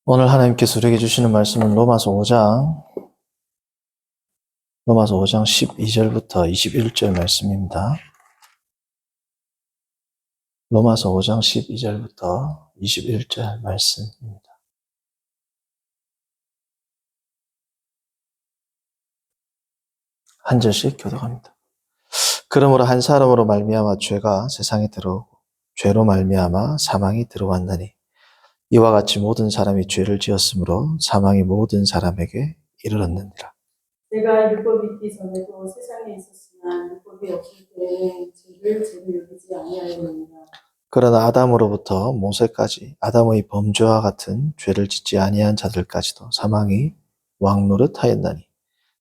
오늘 하나님께서 우리에게 주시는 말씀은 로마서 5장 12절부터 21절 말씀입니다. 로마서 5장 12절부터 21절 말씀입니다. 한 절씩 교독합니다. 그러므로 한 사람으로 말미암아 죄가 세상에 들어오고 죄로 말미암아 사망이 들어왔나니 이와 같이 모든 사람이 죄를 지었으므로 사망이 모든 사람에게 이르렀느니라. 내가 율법이 있기 전에도 세상에 있었으나 율법이 없을 때에는 죄를 죄로 여기지 아니하였느니라. 그러나 아담으로부터 모세까지 아담의 범죄와 같은 죄를 짓지 아니한 자들까지도 사망이 왕노릇하였나니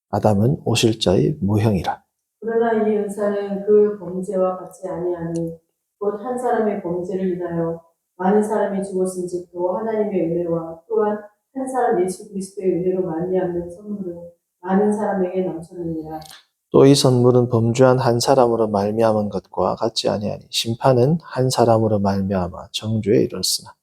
아담은 오실자의 무형이라. 그러나 이 은사는 그 범죄와 같지 아니하니 곧 한 사람의 범죄를 인하여 많은 사람이 죽었은즉 또 하나님의 은혜와 또한 한 사람 예수 그리스도의 은혜로 말미암는 선물은 많은 사람에게 넘쳤느니라. 또 이 선물은 범죄한 한 사람으로 말미암은 것과 같지 아니하니 심판은 한 사람으로 말미암아 정죄에 이르렀으나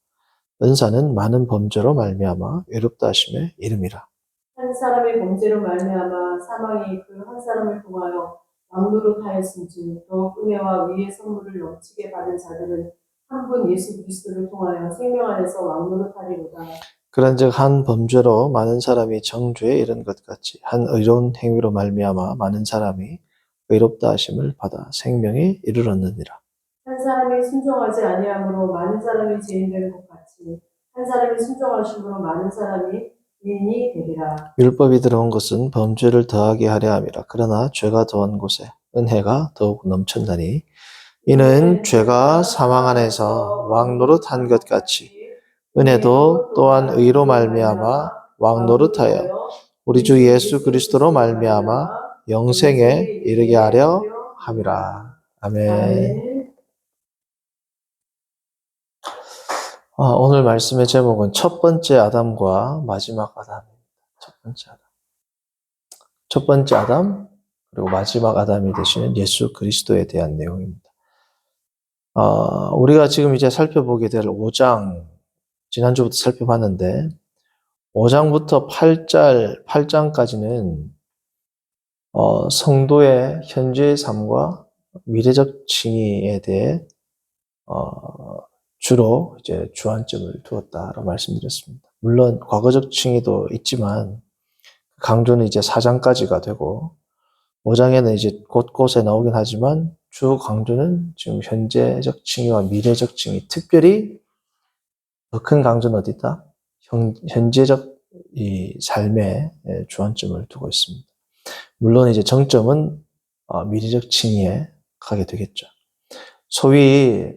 은사는 많은 범죄로 말미암아 의롭다 하심에 이름이라. 한 사람의 범죄로 말미암아 사망이 그 한 사람을 통하여 왕노릇하였은즉 더욱 은혜와 의의 선물을 넘치게 받은 자들은 한 분 예수 그리스도를 통하여 생명 안에서 왕노릇하리로다. 그런즉 한 범죄로 많은 사람이 정죄에 이른 것 같이 한 의로운 행위로 말미암아 많은 사람이 의롭다 하심을 받아 생명에 이르렀느니라. 한 사람이 순종하지 아니함으로 많은 사람이 죄인 되는 것 같이 한 사람이 순종하심으로 많은 사람이 의인이 되리라. 율법이 들어온 것은 범죄를 더하게 하려 함이라. 그러나 죄가 더한 곳에 은혜가 더욱 넘쳤나니 이는 죄가 사망 안에서 왕노릇한 것 같이 은혜도 또한 의로 말미암아 왕노릇하여 우리 주 예수 그리스도로 말미암아 영생에 이르게 하려 함이라. 아멘. 오늘 말씀의 제목은 첫 번째 아담과 마지막 아담입니다. 첫 번째 아담. 첫 번째 아담, 그리고 마지막 아담이 되시는 예수 그리스도에 대한 내용입니다. 우리가 지금 이제 살펴보게 될 5장, 지난주부터 살펴봤는데, 5장부터 8장까지는 성도의 현재의 삶과 미래적 칭의에 대해 주로 이제 주안점을 두었다라고 말씀드렸습니다. 물론 과거적 칭의도 있지만 강조는 이제 4장까지가 되고 5장에는 이제 곳곳에 나오긴 하지만 주 강조는 지금 현재적 칭의와 미래적 칭의, 특별히 더 큰 강조는 어디다? 현재적 이 삶에 주안점을 두고 있습니다. 물론 이제 정점은 미래적 칭의에 가게 되겠죠. 소위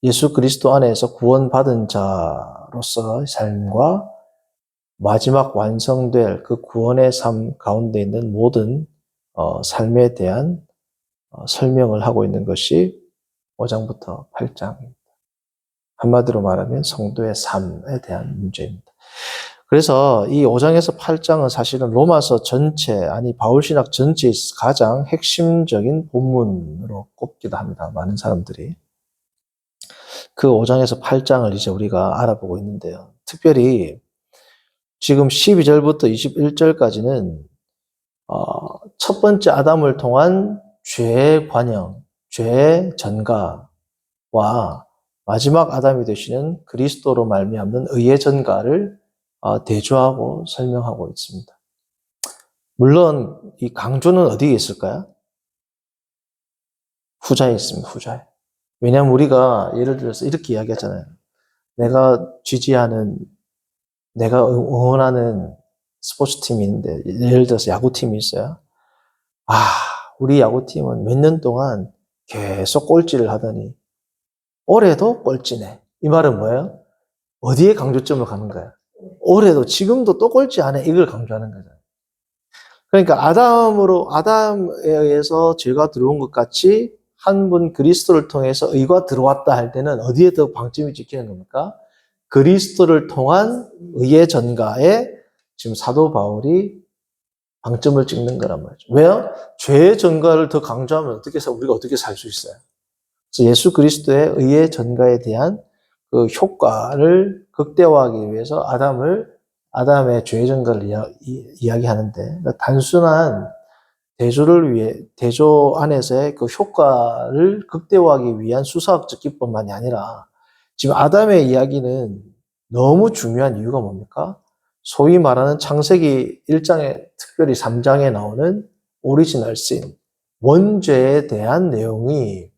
예수 그리스도 안에서 구원받은 자로서의 삶과 마지막 완성될 그 구원의 삶 가운데 있는 모든 삶에 대한 설명을 하고 있는 것이 5장부터 8장입니다. 한마디로 말하면 성도의 삶에 대한 문제입니다. 그래서 이 5장에서 8장은 사실은 로마서 전체, 아니 바울신학 전체의 가장 핵심적인 본문으로 꼽기도 합니다. 많은 사람들이. 그 5장에서 8장을 이제 우리가 알아보고 있는데요. 특별히 지금 12절부터 21절까지는 첫 번째 아담을 통한 죄의 관영, 죄의 전가와 마지막 아담이 되시는 그리스도로 말미암는 의의 전가를 대조하고 설명하고 있습니다. 물론 이 강조는 어디에 있을까요? 후자에 있습니다. 후자에. 왜냐하면 우리가 예를 들어서 이렇게 이야기하잖아요. 내가 응원하는 스포츠팀이 있는데, 예를 들어서 야구팀이 있어요. 우리 야구팀은 몇 년 동안 계속 꼴찌를 하더니 올해도 꼴찌네. 이 말은 뭐예요? 어디에 강조점을 가는 거야? 올해도 지금도 또 꼴찌 안 해. 이걸 강조하는 거잖아요. 그러니까 아담에 의해서 죄가 들어온 것 같이 한 분 그리스도를 통해서 의가 들어왔다 할 때는 어디에 더 방점이 찍히는 겁니까? 그리스도를 통한 의의 전가에 지금 사도 바울이 방점을 찍는 거란 말이죠. 왜요? 죄의 전가를 더 강조하면 우리가 어떻게 살 수 있어요? 그래서 예수 그리스도의 의의 전가에 대한 그 효과를 극대화하기 위해서 아담의 죄의 증거를 이야기하는데, 그러니까 단순한 대조 안에서의 그 효과를 극대화하기 위한 수사학적 기법만이 아니라, 지금 아담의 이야기는 너무 중요한 이유가 뭡니까? 소위 말하는 창세기 1장에, 특별히 3장에 나오는 오리지널 신, 원죄에 대한 내용이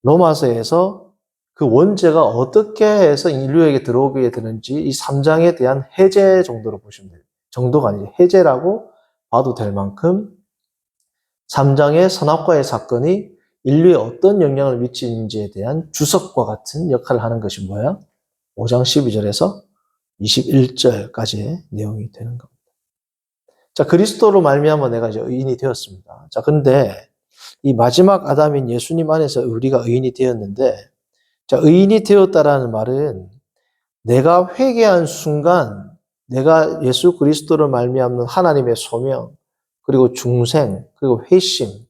로마서에서 그 원죄가 어떻게 해서 인류에게 들어오게 되는지 이 3장에 대한 해제 정도로 보시면 돼요. 정도가 아니죠. 해제라고 봐도 될 만큼 3장의 선악과의 사건이 인류에 어떤 영향을 미치는지에 대한 주석과 같은 역할을 하는 것이 뭐예요? 5장 12절에서 21절까지의 내용이 되는 겁니다. 자, 그리스도로 말미암아 내가 이제 의인이 되었습니다. 자, 근데 이 마지막 아담인 예수님 안에서 우리가 의인이 되었는데, 자, 의인이 되었다라는 말은 내가 회개한 순간 내가 예수 그리스도로 말미암는 하나님의 소명, 그리고 중생, 그리고 회심,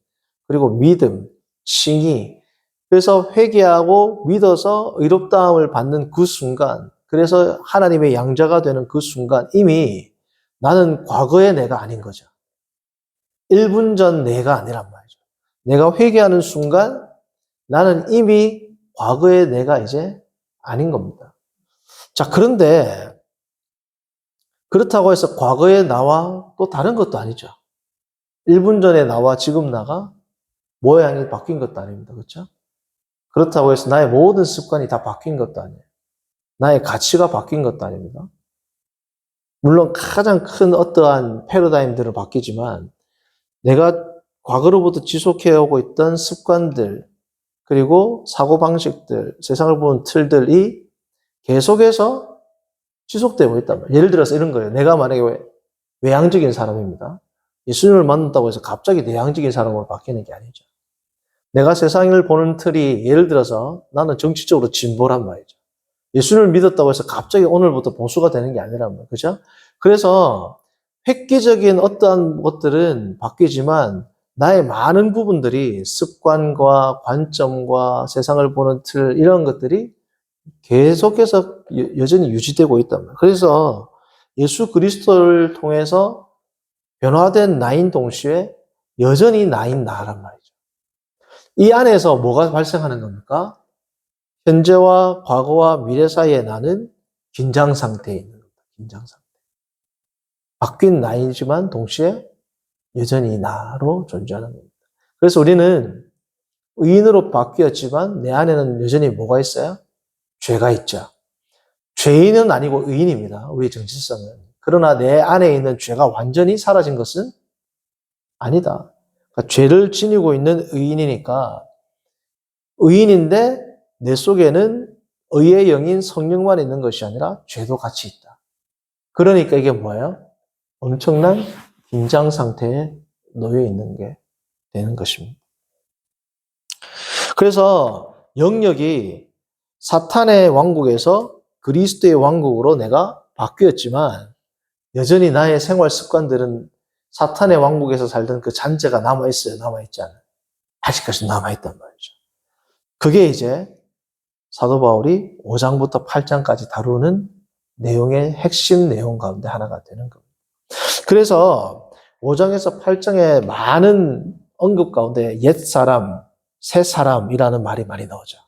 그리고 믿음, 칭의, 그래서 회개하고 믿어서 의롭다함을 받는 그 순간, 그래서 하나님의 양자가 되는 그 순간 이미 나는 과거의 내가 아닌 거죠. 1분 전 내가 아니란 말이죠. 내가 회개하는 순간 나는 이미 과거의 내가 이제 아닌 겁니다. 자, 그런데 그렇다고 해서 과거의 나와 또 다른 것도 아니죠. 1분 전에 나와 지금 나가 모양이 바뀐 것도 아닙니다. 그렇죠? 그렇다고 해서 나의 모든 습관이 다 바뀐 것도 아니에요. 나의 가치가 바뀐 것도 아닙니다. 물론 가장 큰 어떠한 패러다임들은 바뀌지만 내가 과거로부터 지속해오고 있던 습관들, 그리고 사고방식들, 세상을 보는 틀들이 계속해서 지속되고 있단 말이에요. 예를 들어서 이런 거예요. 내가 만약에 외향적인 사람입니다. 예수님을 만났다고 해서 갑자기 내향적인 사람으로 바뀌는 게 아니죠. 내가 세상을 보는 틀이, 예를 들어서 나는 정치적으로 진보란 말이죠. 예수님을 믿었다고 해서 갑자기 오늘부터 보수가 되는 게 아니란 말이에요. 그죠? 그래서 획기적인 어떠한 것들은 바뀌지만 나의 많은 부분들이 습관과 관점과 세상을 보는 틀, 이런 것들이 계속해서 여전히 유지되고 있단 말이에요. 그래서 예수 그리스도를 통해서 변화된 나인 동시에 여전히 나인 나란 말이죠. 이 안에서 뭐가 발생하는 겁니까? 현재와 과거와 미래 사이에 나는 긴장 상태에 있는 겁니다. 긴장 상태. 바뀐 나이지만 동시에 여전히 나로 존재하는 겁니다. 그래서 우리는 의인으로 바뀌었지만 내 안에는 여전히 뭐가 있어요? 죄가 있죠. 죄인은 아니고 의인입니다. 우리 정체성은. 그러나 내 안에 있는 죄가 완전히 사라진 것은 아니다. 그러니까 죄를 지니고 있는 의인이니까 의인인데 내 속에는 의의 영인 성령만 있는 것이 아니라 죄도 같이 있다. 그러니까 이게 뭐예요? 엄청난 긴장 상태에 놓여 있는 게 되는 것입니다. 그래서 영역이 사탄의 왕국에서 그리스도의 왕국으로 내가 바뀌었지만 여전히 나의 생활 습관들은 사탄의 왕국에서 살던 그 잔재가 남아있어요. 남아있지 않아요. 아직까지 남아있단 말이죠. 그게 이제 사도 바울이 5장부터 8장까지 다루는 내용의 핵심 내용 가운데 하나가 되는 겁니다. 그래서 5장에서 8장의 많은 언급 가운데 옛사람, 새사람이라는 말이 많이 나오죠.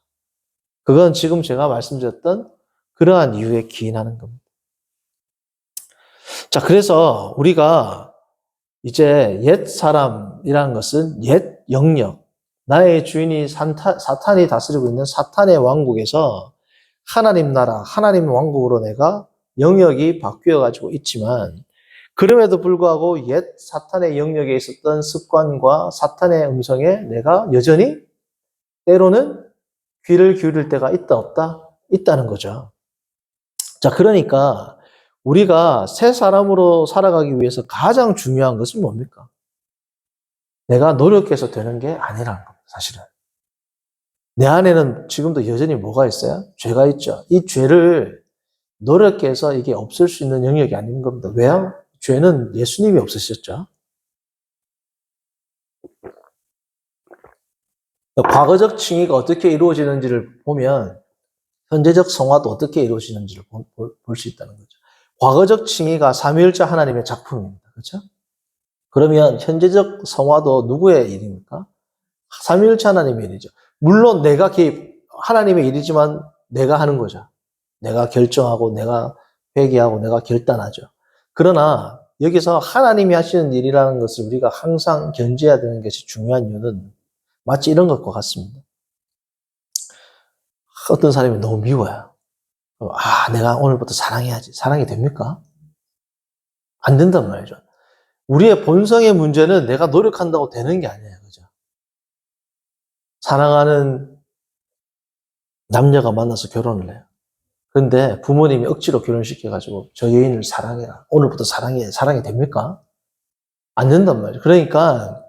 그건 지금 제가 말씀드렸던 그러한 이유에 기인하는 겁니다. 자, 그래서 우리가 이제 옛사람이라는 것은 옛 영역, 나의 주인이 사탄이 다스리고 있는 사탄의 왕국에서 하나님 나라, 하나님 왕국으로 내가 영역이 바뀌어가지고 있지만 그럼에도 불구하고 옛 사탄의 영역에 있었던 습관과 사탄의 음성에 내가 여전히 때로는 귀를 기울일 때가 있다, 없다? 있다는 거죠. 자, 그러니까 우리가 새 사람으로 살아가기 위해서 가장 중요한 것은 뭡니까? 내가 노력해서 되는 게 아니라는 겁니다, 사실은. 내 안에는 지금도 여전히 뭐가 있어요? 죄가 있죠. 이 죄를 노력해서 이게 없을 수 있는 영역이 아닌 겁니다. 왜요? 죄는 예수님이 없으셨죠. 과거적 칭의가 어떻게 이루어지는지를 보면 현재적 성화도 어떻게 이루어지는지를 볼 수 있다는 거죠. 과거적 칭의가 삼위일체 하나님의 작품입니다. 그렇죠? 그러면 현재적 성화도 누구의 일입니까? 삼위일체 하나님의 일이죠. 물론 내가 하나님의 일이지만 내가 하는 거죠. 내가 결정하고 내가 회개하고 내가 결단하죠. 그러나 여기서 하나님이 하시는 일이라는 것을 우리가 항상 견지해야 되는 것이 중요한 이유는 마치 이런 것과 같습니다. 어떤 사람이 너무 미워요. 내가 오늘부터 사랑해야지. 사랑이 됩니까? 안 된단 말이죠. 우리의 본성의 문제는 내가 노력한다고 되는 게 아니에요. 그죠? 사랑하는 남녀가 만나서 결혼을 해요. 그런데 부모님이 억지로 결혼시켜가지고 저 여인을 사랑해라. 오늘부터 사랑해. 사랑이 됩니까? 안 된단 말이죠. 그러니까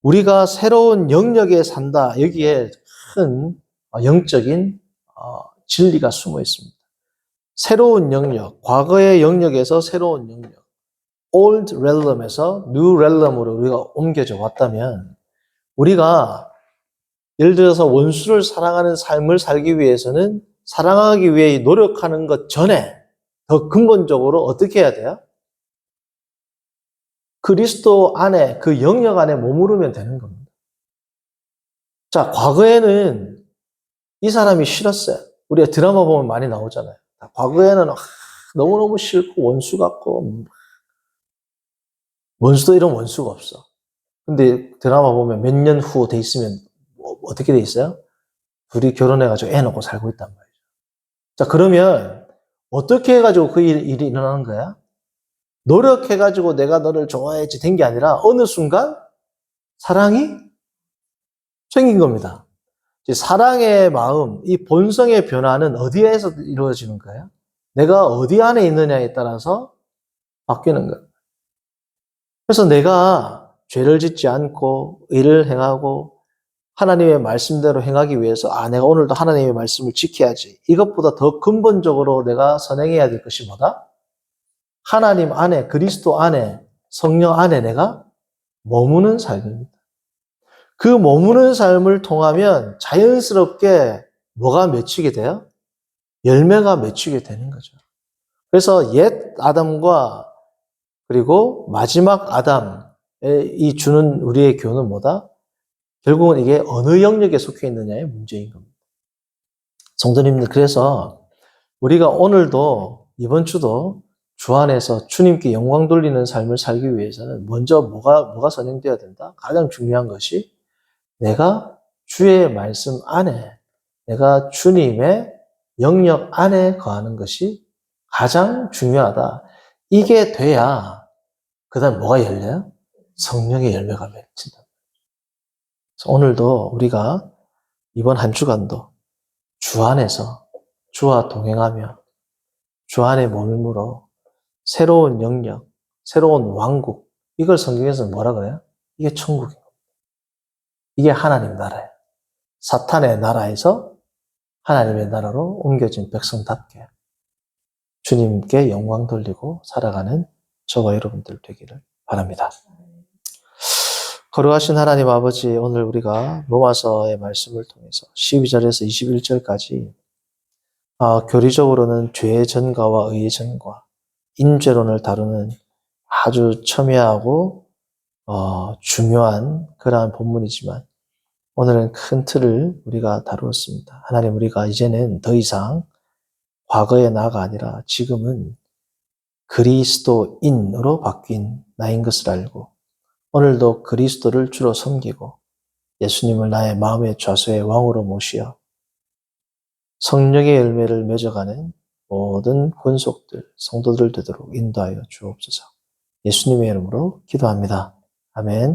우리가 새로운 영역에 산다. 여기에 큰 영적인 진리가 숨어 있습니다. 새로운 영역, 과거의 영역에서 새로운 영역, old realm에서 new realm으로 우리가 옮겨져 왔다면 우리가 예를 들어서 원수를 사랑하는 삶을 살기 위해서는 사랑하기 위해 노력하는 것 전에 더 근본적으로 어떻게 해야 돼요? 그리스도 안에, 그 영역 안에 머무르면 되는 겁니다. 자, 과거에는 이 사람이 싫었어요. 우리가 드라마 보면 많이 나오잖아요. 과거에는 너무너무 싫고 원수 같고 원수도 이런 원수가 없어. 근데 드라마 보면 몇 년 후 돼 있으면 어떻게 돼 있어요? 둘이 결혼해가지고 애 놓고 살고 있단 말이죠. 자, 그러면 어떻게 해가지고 그 일이 일어나는 거야? 노력해가지고 내가 너를 좋아해야지 된 게 아니라 어느 순간 사랑이 생긴 겁니다. 사랑의 마음, 이 본성의 변화는 어디에서 이루어지는 거예요? 내가 어디 안에 있느냐에 따라서 바뀌는 거예요. 그래서 내가 죄를 짓지 않고 의를 행하고 하나님의 말씀대로 행하기 위해서 내가 오늘도 하나님의 말씀을 지켜야지. 이것보다 더 근본적으로 내가 선행해야 될 것이 뭐다? 하나님 안에, 그리스도 안에, 성령 안에 내가 머무는 삶입니다. 그 머무는 삶을 통하면 자연스럽게 뭐가 맺히게 돼요? 열매가 맺히게 되는 거죠. 그래서 옛 아담과 그리고 마지막 아담이 주는 우리의 교훈은 뭐다? 결국은 이게 어느 영역에 속해 있느냐의 문제인 겁니다. 성도님들, 그래서 우리가 오늘도 이번 주도 주 안에서 주님께 영광 돌리는 삶을 살기 위해서는 먼저 뭐가 선행되어야 된다? 가장 중요한 것이 내가 주의 말씀 안에, 내가 주님의 영역 안에 거하는 것이 가장 중요하다. 이게 돼야 그 다음 뭐가 열려요? 성령의 열매가 맺힌다. 그래서 오늘도 우리가 이번 한 주간도 주 안에서 주와 동행하며 주 안에 머물므로 새로운 영역, 새로운 왕국, 이걸 성경에서는 뭐라 그래요? 이게 천국인 겁니다. 이게 하나님 나라예요. 사탄의 나라에서 하나님의 나라로 옮겨진 백성답게 주님께 영광 돌리고 살아가는 저와 여러분들 되기를 바랍니다. 거룩하신 하나님 아버지, 오늘 우리가 로마서의 말씀을 통해서 12절에서 21절까지 교리적으로는 죄의 전가와 의의 전가, 인죄론을 다루는 아주 첨예하고 중요한 그러한 본문이지만 오늘은 큰 틀을 우리가 다루었습니다. 하나님, 우리가 이제는 더 이상 과거의 나가 아니라 지금은 그리스도인으로 바뀐 나인 것을 알고 오늘도 그리스도를 주로 섬기고 예수님을 나의 마음의 좌소의 왕으로 모시어 성령의 열매를 맺어가는 모든 권속들, 성도들 되도록 인도하여 주옵소서. 예수님의 이름으로 기도합니다. 아멘.